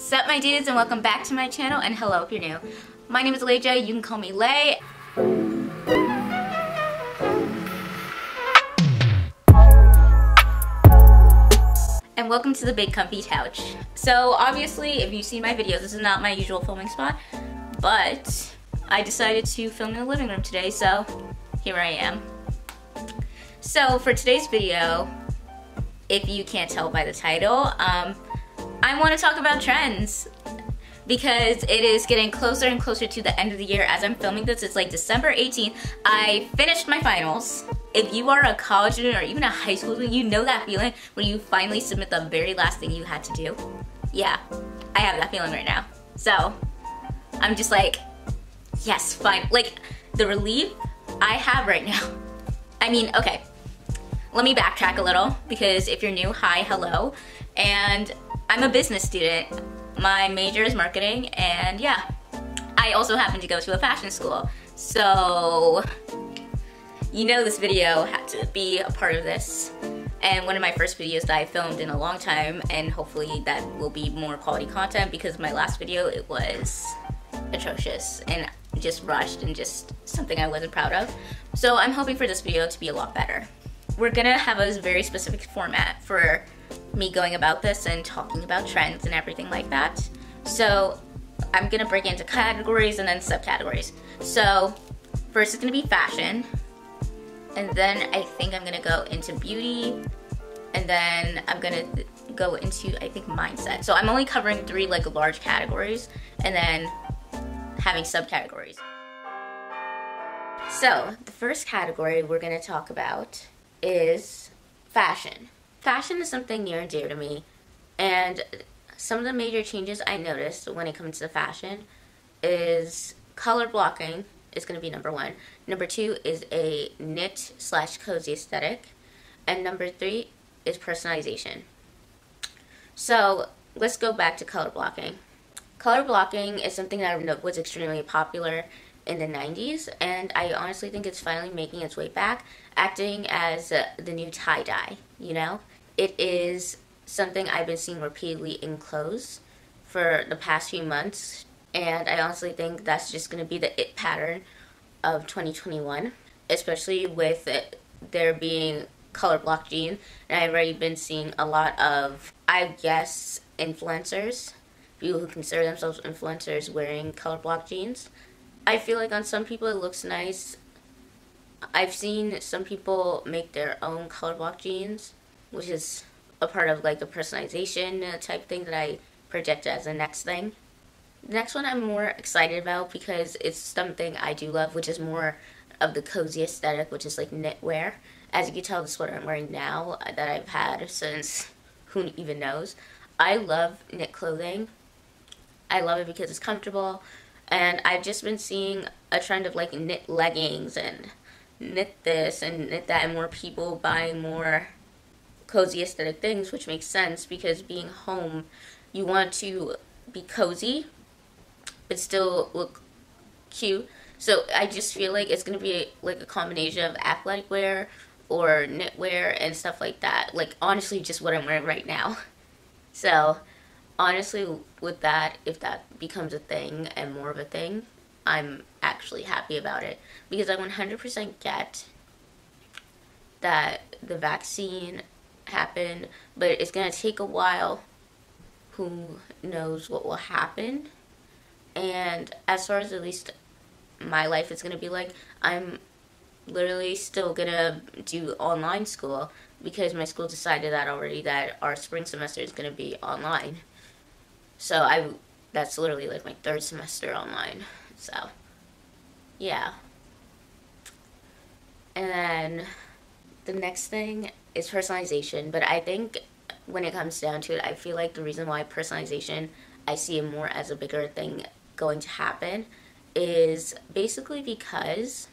Sup my dudes, and welcome back to my channel, and hello if you're new. My name is Layja, you can call me Lay. And welcome to the big comfy couch. So obviously, if you've seen my videos, this is not my usual filming spot, but I decided to film in the living room today, so here I am. So for today's video, if you can't tell by the title, I want to talk about trends because it is getting closer and closer to the end of the year. As I'm filming this, it's like December 18th. I finished my finals. If you are a college student or even a high school student, you know that feeling when you finally submit the very last thing you had to do. Yeah, I have that feeling right now. So I'm just like, yes, fine. Like the relief I have right now. I mean, okay, let me backtrack a little because if you're new, hi, hello. And I'm a business student. My major is marketing, and yeah, I also happen to go to a fashion school. So, you know this video had to be a part of this. And one of my first videos that I filmed in a long time, and hopefully that will be more quality content because my last video, it was atrocious and just rushed and just something I wasn't proud of. So I'm hoping for this video to be a lot better. We're gonna have a very specific format for me going about this and talking about trends and everything like that. So I'm gonna break into categories and then subcategories. So first it's gonna be fashion, and then I think I'm gonna go into beauty, and then I'm gonna go into, I think, mindset. So I'm only covering 3 like large categories and then having subcategories. So the first category we're gonna talk about is fashion. Fashion is something near and dear to me, and some of the major changes I noticed when it comes to fashion is color blocking is going to be number 1. Number 2 is a knit / cozy aesthetic, and number 3 is personalization. So let's go back to color blocking. Color blocking is something that was extremely popular in the 90s, and I honestly think it's finally making its way back, acting as the new tie-dye, you know? It is something I've been seeing repeatedly in clothes for the past few months, and I honestly think that's just going to be the it pattern of 2021, especially with there being color block jeans. And I've already been seeing a lot of, I guess, influencers, people who consider themselves influencers, wearing color block jeans. I feel like on some people it looks nice. I've seen some people make their own color block jeans, which is a part of like the personalization type thing that I project as the next thing. The next one I'm more excited about because it's something I do love, which is more of the cozy aesthetic, which is like knitwear. As you can tell, the sweater I'm wearing now that I've had since who even knows. I love knit clothing. I love it because it's comfortable, and I've just been seeing a trend of like knit leggings and knit this and knit that, and more people buying more cozy aesthetic things, which makes sense because being home, you want to be cozy but still look cute. So I just feel like it's going to be like a combination of athletic wear or knitwear and stuff like that. Like honestly, just what I'm wearing right now. So honestly, with that, if that becomes a thing and more of a thing, I'm actually happy about it because I 100% get that the vaccine happened, but it's gonna take a while. Who knows what will happen? And as far as at least my life is gonna be like, I'm literally still gonna do online school because my school decided that already, that our spring semester is gonna be online. So that's literally like my 3rd semester online. So yeah. And then the next thing is personalization, but I think when it comes down to it, I feel like the reason why personalization, I see it more as a bigger thing going to happen, is basically because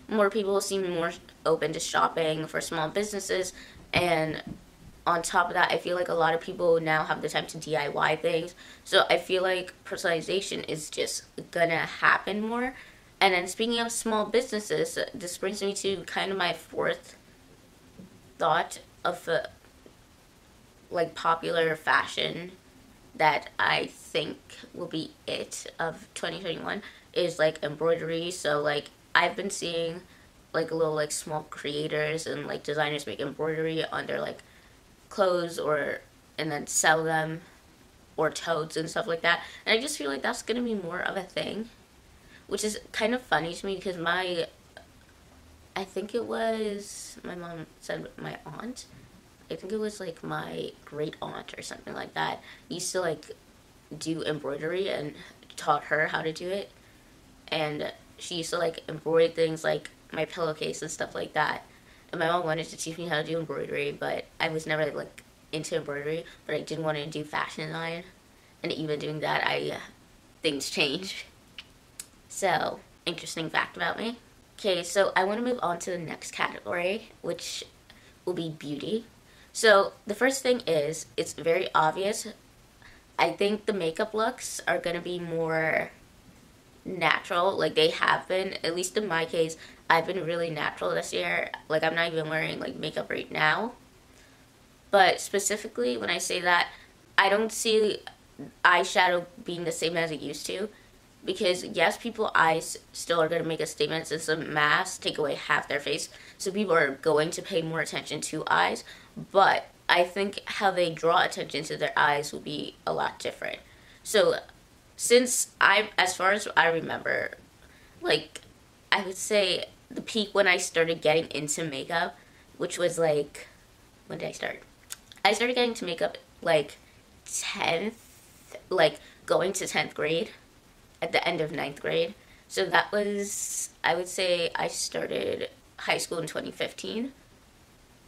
more people seem more open to shopping for small businesses, and on top of that, I feel like a lot of people now have the time to DIY things, so I feel like personalization is just gonna happen more. And then speaking of small businesses, this brings me to kind of my 4th thought of like popular fashion that I think will be it of 2021 is like embroidery. So like I've been seeing like little like small creators and like designers make embroidery on their like clothes or and then sell them, or totes and stuff like that. And I just feel like that's gonna be more of a thing, which is kind of funny to me because I think it was, my mom said my aunt, I think it was like my great aunt or something like that, used to like do embroidery and taught her how to do it. And she used to like embroider things like my pillowcase and stuff like that. And my mom wanted to teach me how to do embroidery, but I was never like into embroidery, but I did want to do fashion design. And even doing that, things changed. So, interesting fact about me. Okay, so I want to move on to the next category, which will be beauty. So, the first thing is, it's very obvious. I think the makeup looks are going to be more natural, like they have been. At least in my case, I've been really natural this year. Like, I'm not even wearing, like, makeup right now. But specifically, when I say that, I don't see eyeshadow being the same as it used to. Because yes, people's eyes still are going to make a statement since the masks take away half their face. So people are going to pay more attention to eyes. But I think how they draw attention to their eyes will be a lot different. So as far as I remember, like, I would say the peak when I started getting into makeup, which was like, when did I start? I started getting to makeup like 10th, like going to 10th grade. At the end of 9th grade. So that was, I would say I started high school in 2015.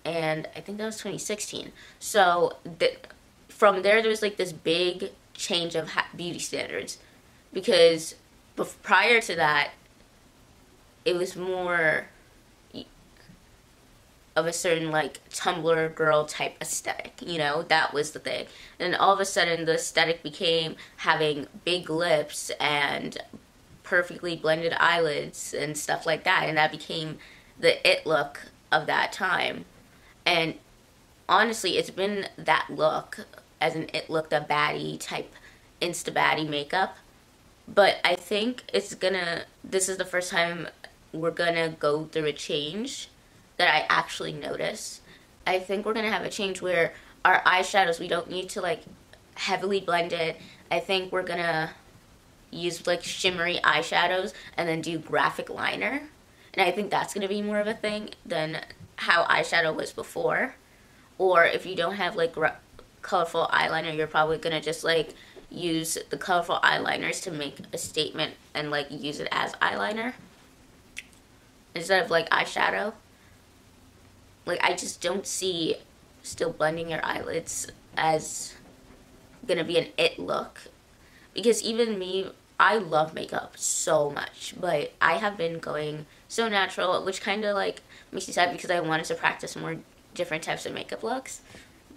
And I think that was 2016. So from there was like this big change of beauty standards. Because prior to that, it was more of a certain like Tumblr girl type aesthetic, you know, that was the thing. And all of a sudden the aesthetic became having big lips and perfectly blended eyelids and stuff like that, and that became the it look of that time. And honestly, it's been that look, as an it look, the baddie type insta baddie makeup. But I think this is the first time we're gonna go through a change that I actually notice. I think we're gonna have a change where our eyeshadows, we don't need to like heavily blend it. I think we're gonna use like shimmery eyeshadows and then do graphic liner. And I think that's gonna be more of a thing than how eyeshadow was before. Or if you don't have like colorful eyeliner, you're probably gonna just like use the colorful eyeliners to make a statement and like use it as eyeliner instead of like eyeshadow. Like, I just don't see still blending your eyelids as gonna be an it look. Because even me, I love makeup so much, but I have been going so natural, which kind of like makes me sad because I wanted to practice more different types of makeup looks.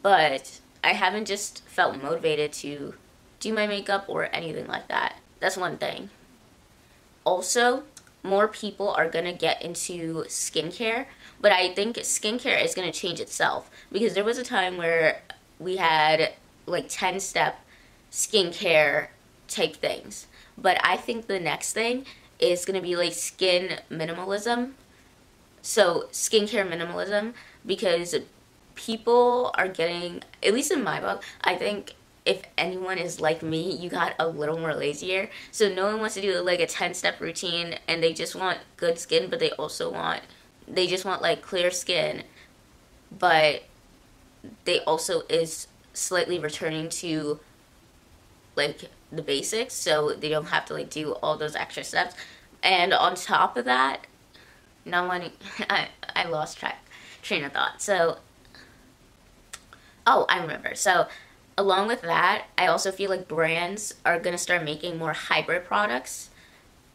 But I haven't just felt motivated to do my makeup or anything like that. That's one thing. Also, more people are gonna get into skincare, but I think skincare is gonna change itself, because there was a time where we had like 10-step skincare type things, but I think the next thing is gonna be like skin minimalism. So skincare minimalism, because people are getting, at least in my book, I think if anyone is like me, you got a little more lazier. So no one wants to do like a 10-step routine, and they just want good skin, but they just want like clear skin, but they also is slightly returning to like the basics, so they don't have to like do all those extra steps. And on top of that, not wanting, I lost train of thought. So, oh, I remember. So along with that, I also feel like brands are gonna start making more hybrid products,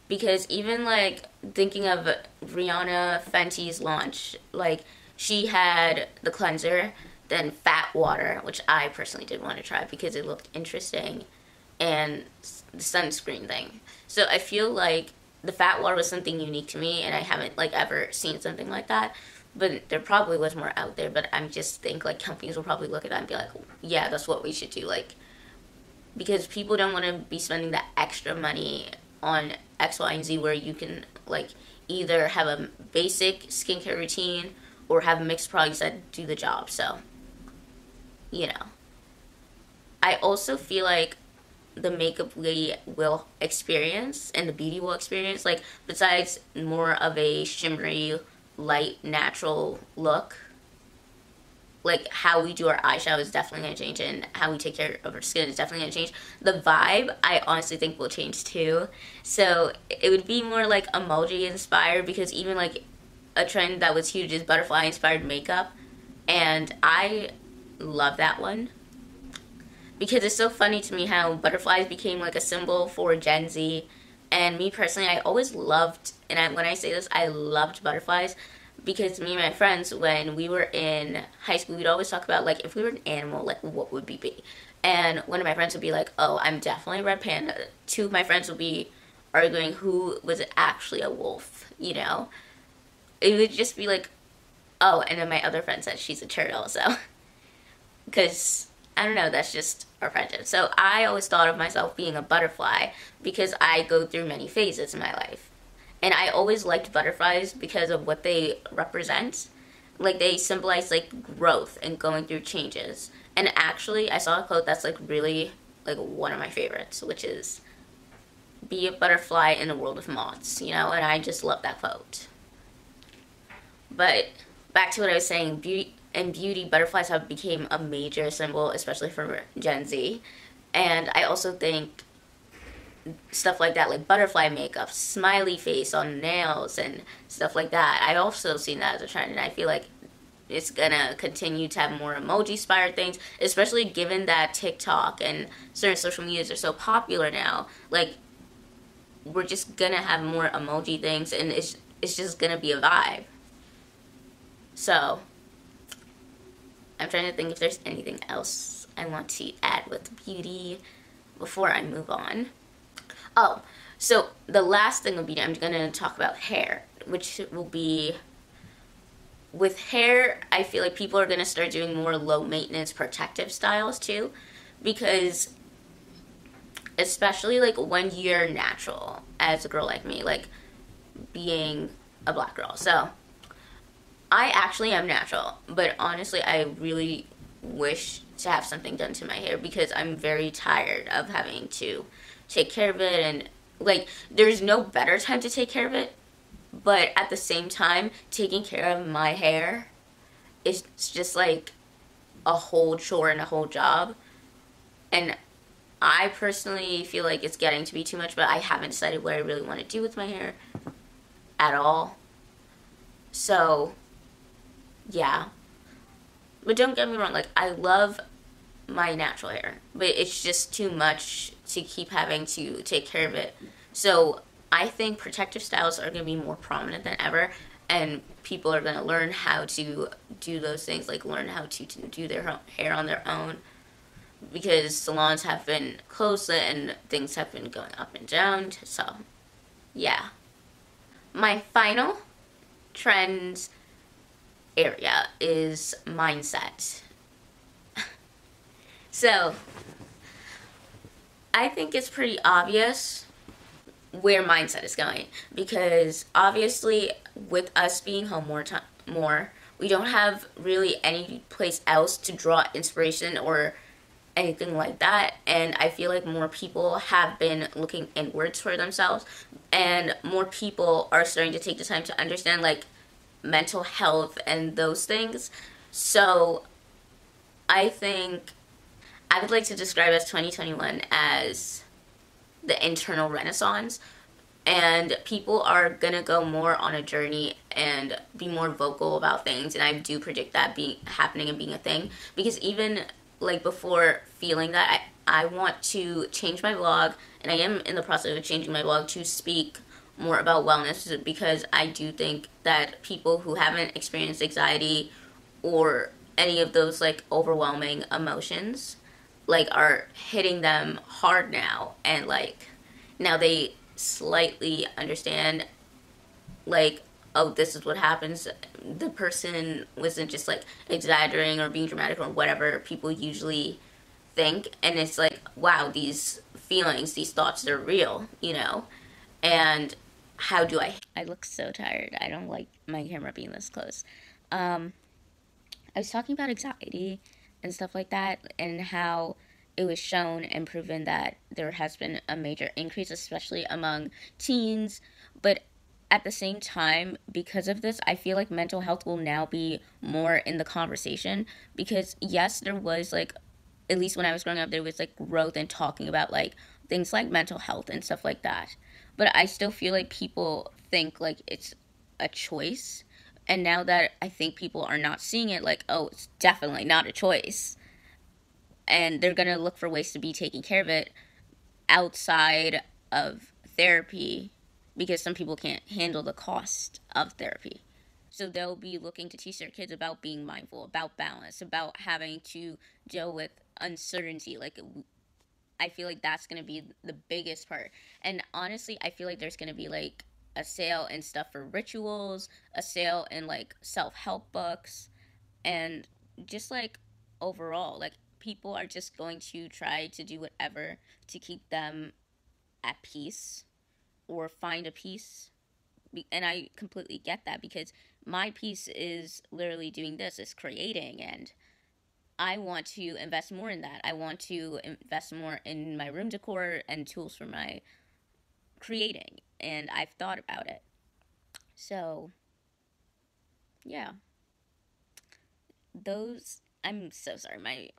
because even like thinking of Rihanna Fenty's launch, like she had the cleanser, then fat water, which I personally did want to try because it looked interesting, and the sunscreen thing. So I feel like the fat water was something unique to me, and I haven't like ever seen something like that. But there probably was more out there, but I just think like companies will probably look at that and be like, yeah, that's what we should do. Like, because people don't want to be spending that extra money on X, Y, and Z, where you can like either have a basic skincare routine or have mixed products that do the job. So, you know, I also feel like the makeup we will experience and the beauty will experience, like, besides more of a shimmery, light, natural look, like, how we do our eyeshadow is definitely going to change, and how we take care of our skin is definitely going to change. The vibe, I honestly think, will change too. So it would be more like emoji inspired, because even like a trend that was huge is butterfly inspired makeup, and I love that one. Because it's so funny to me how butterflies became like a symbol for Gen Z. And me personally, I always loved, and when I say this, I loved butterflies. Because me and my friends, when we were in high school, we'd always talk about, like, if we were an animal, like, what would we be? And one of my friends would be like, oh, I'm definitely a red panda. Two of my friends would be arguing who was actually a wolf, you know? It would just be like, oh, and then my other friend said she's a turtle, so. Because, I don't know, that's just our friendship. So I always thought of myself being a butterfly because I go through many phases in my life. And I always liked butterflies because of what they represent. Like, they symbolize, like, growth and going through changes. And actually, I saw a quote that's, like, really, like, one of my favorites, which is, be a butterfly in a world of moths, you know? And I just love that quote. But back to what I was saying, beauty, butterflies have become a major symbol, especially for Gen Z. And I also think stuff like that, like butterfly makeup, smiley face on nails, and stuff like that. I also seen that as a trend, and I feel like it's gonna continue to have more emoji-inspired things, especially given that TikTok and certain social medias are so popular now. Like, we're just gonna have more emoji things, and it's just gonna be a vibe. So, I'm trying to think if there's anything else I want to add with beauty before I move on. Oh, so the last thing will be, I'm going to talk about hair, which will be, with hair, I feel like people are going to start doing more low-maintenance protective styles too, because especially like when you're natural as a girl like me, like being a black girl. So I actually am natural, but honestly, I really wish to have something done to my hair because I'm very tired of having to take care of it, and like, there's no better time to take care of it, but at the same time, taking care of my hair is just like a whole chore and a whole job, and I personally feel like it's getting to be too much, but I haven't decided what I really want to do with my hair at all. So yeah, but don't get me wrong, like, I love my natural hair, but it's just too much to keep having to take care of it. So I think protective styles are going to be more prominent than ever, and people are going to learn how to do those things, like learn how to do their hair on their own, because salons have been closed and things have been going up and down. So yeah, my final trends area is mindset. So I think it's pretty obvious where mindset is going, because obviously with us being home more, we don't have really any place else to draw inspiration or anything like that, and I feel like more people have been looking inwards for themselves, and more people are starting to take the time to understand, like, mental health and those things. So I think I would like to describe as 2021 as the internal renaissance, and people are gonna go more on a journey and be more vocal about things, and I do predict that being happening and being a thing, because even like before feeling that, I want to change my blog, and I am in the process of changing my blog to speak more about wellness, because I do think that people who haven't experienced anxiety or any of those like overwhelming emotions like are hitting them hard now, and like now they slightly understand, like, oh, this is what happens. The person wasn't just like exaggerating or being dramatic or whatever people usually think, and it's like, wow, these feelings, these thoughts, they're real, you know? And how do I look so tired. I don't like my camera being this close. Um, I was talking about anxiety and stuff like that, and how it was shown and proven that there has been a major increase, especially among teens. But at the same time, because of this, I feel like mental health will now be more in the conversation. Because, yes, there was like, at least when I was growing up, there was like growth in talking about like things like mental health and stuff like that. But I still feel like people think like it's a choice. And now that I think people are not seeing it like, oh, it's definitely not a choice. And they're going to look for ways to be taking care of it outside of therapy, because some people can't handle the cost of therapy. So they'll be looking to teach their kids about being mindful, about balance, about having to deal with uncertainty. Like, I feel like that's going to be the biggest part. And honestly, I feel like there's going to be like a sale and stuff for rituals, a sale in like self help books, and just like overall, like people are just going to try to do whatever to keep them at peace or find a peace. And I completely get that, because my piece is literally doing this, is creating, and I want to invest more in that. I want to invest more in my room decor and tools for my creating, and I've thought about it. So, yeah, those. I'm so sorry, my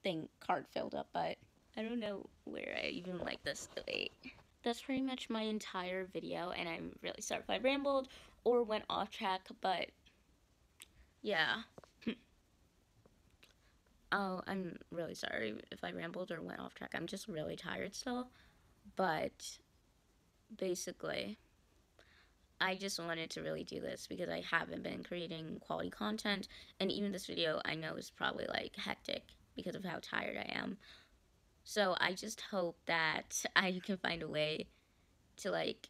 thing card filled up, but I don't know where I even like this debate. That's pretty much my entire video, and I'm really sorry if I rambled or went off track, but yeah. Oh, I'm really sorry if I rambled or went off track. I'm just really tired still. But basically, I just wanted to really do this because I haven't been creating quality content. And even this video, I know, is probably like hectic because of how tired I am. So I just hope that I can find a way to like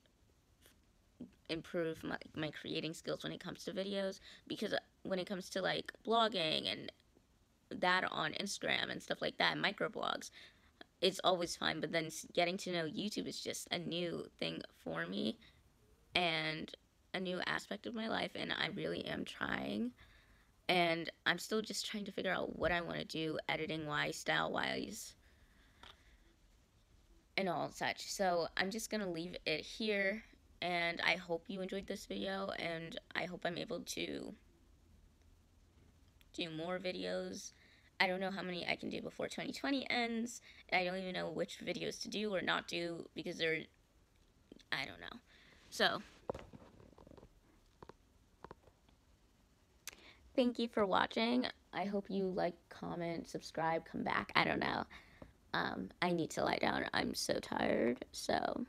improve my creating skills when it comes to videos. Because when it comes to like blogging and that on Instagram and stuff like that, microblogs, it's always fun. But then getting to know YouTube is just a new thing for me and a new aspect of my life. And I really am trying. And I'm still just trying to figure out what I want to do, editing wise, style wise, and all such. So I'm just going to leave it here. And I hope you enjoyed this video. And I hope I'm able to do more videos. I don't know how many I can do before 2020 ends. I don't even know which videos to do or not do, because they're, I don't know. So, thank you for watching. I hope you like, comment, subscribe, come back. I don't know. I need to lie down. I'm so tired. So,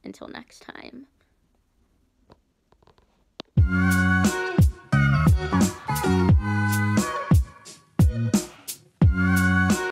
until next time.